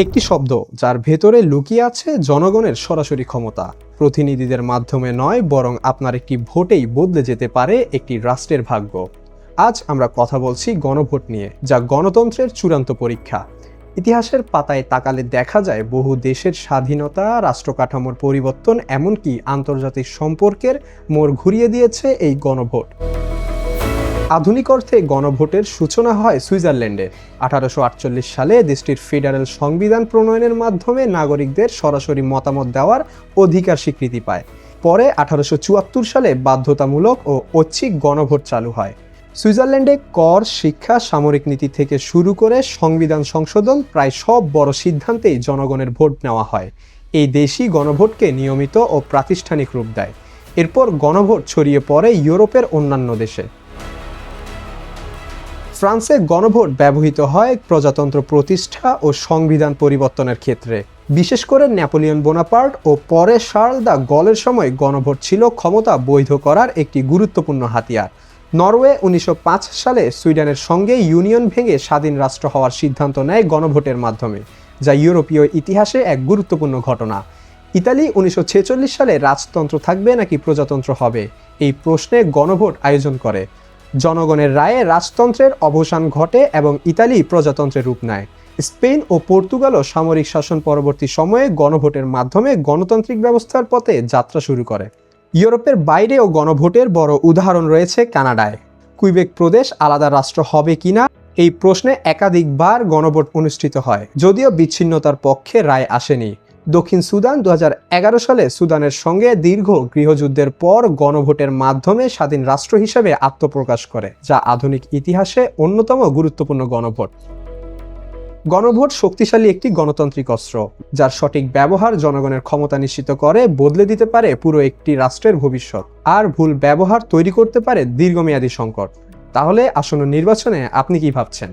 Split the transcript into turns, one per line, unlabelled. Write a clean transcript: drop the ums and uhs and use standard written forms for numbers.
একটি শব্দ যার ভেতরে লুকিয়ে আছে জনগণের সরাসরি ক্ষমতা। প্রতিনিধিদের মাধ্যমে নয়, বরং আপনার একটি ভোটেই বদলে যেতে পারে একটি রাষ্ট্রের ভাগ্য। আজ আমরা কথা বলছি গণভোট নিয়ে, যা গণতন্ত্রের চূড়ান্ত পরীক্ষা। ইতিহাসের পাতায় তাকালে দেখা যায় বহু দেশের স্বাধীনতা, রাষ্ট্র কাঠামোর পরিবর্তন, এমনকি আন্তর্জাতিক সম্পর্কের মোড় ঘুরিয়ে দিয়েছে এই গণভোট। আধুনিক অর্থে গণভোটের সূচনা হয় সুইজারল্যান্ডে 1848 সালে। দেশটির ফেডারেল সংবিধান প্রণয়নের মাধ্যমে নাগরিকদের সরাসরি মতামত দেওয়ার অধিকার স্বীকৃতি পায়। পরে 1874 সালে বাধ্যতামূলক ও ঐচ্ছিক গণভোট চালু হয়। সুইজারল্যান্ডে কর, শিক্ষা, সামরিক নীতি থেকে শুরু করে সংবিধান সংশোধন, প্রায় সব বড় সিদ্ধান্তেই জনগণের ভোট নেওয়া হয়। এই দেশই গণভোটকে নিয়মিত ও প্রাতিষ্ঠানিক রূপ দেয়। এরপর গণভোট ছড়িয়ে পড়ে ইউরোপের অন্যান্য দেশে। ফ্রান্সে গণভোট ব্যবহৃত হয় প্রজাতন্ত্র প্রতিষ্ঠা ও সংবিধান পরিবর্তনের ক্ষেত্রে। বিশেষ করে নেপোলিয়ন বোনাপার্ট ও পরে শার্ল দ্য গলের সময় গণভোট ছিল ক্ষমতা বৈধ করার একটি গুরুত্বপূর্ণ হাতিয়ার। নরওয়ে 1905 সালে সুইডেনের সঙ্গে ইউনিয়ন ভেঙে স্বাধীন রাষ্ট্র হওয়ার সিদ্ধান্ত নেয় গণভোটের মাধ্যমে, যা ইউরোপীয় ইতিহাসে এক গুরুত্বপূর্ণ ঘটনা। ইতালি 1946 সালে রাজতন্ত্র থাকবে নাকি প্রজাতন্ত্র হবে, এই প্রশ্নে গণভোট আয়োজন করে। জনগণের রায়ে রাজতন্ত্রের অবসান ঘটে এবং ইতালি প্রজাতন্ত্রের রূপ নেয়। স্পেন ও পর্তুগালও সামরিক শাসন পরবর্তী সময়ে গণভোটের মাধ্যমে গণতান্ত্রিক ব্যবস্থার পথে যাত্রা শুরু করে। ইউরোপের বাইরেও গণভোটের বড় উদাহরণ রয়েছে কানাডায়। কুইবেক প্রদেশ আলাদা রাষ্ট্র হবে কিনা এই প্রশ্নে একাধিকবার গণভোট অনুষ্ঠিত হয়, যদিও বিচ্ছিন্নতার পক্ষে রায় আসেনি। দক্ষিণ সুদান 2011 সালে সুদানের সঙ্গে দীর্ঘ গৃহযুদ্ধের পর গণভোটের মাধ্যমে স্বাধীন রাষ্ট্র হিসেবে আত্মপ্রকাশ করে, যা আধুনিক ইতিহাসে অন্যতম গুরুত্বপূর্ণ গণভোট। গণভোট শক্তিশালী একটি গণতান্ত্রিক অস্ত্র, যার সঠিক ব্যবহার জনগণের ক্ষমতা নিশ্চিত করে বদলে দিতে পারে পুরো একটি রাষ্ট্রের ভবিষ্যৎ, আর ভুল ব্যবহার তৈরি করতে পারে দীর্ঘমেয়াদী সংকট। তাহলে আসন্ন নির্বাচনে আপনি কি ভাবছেন?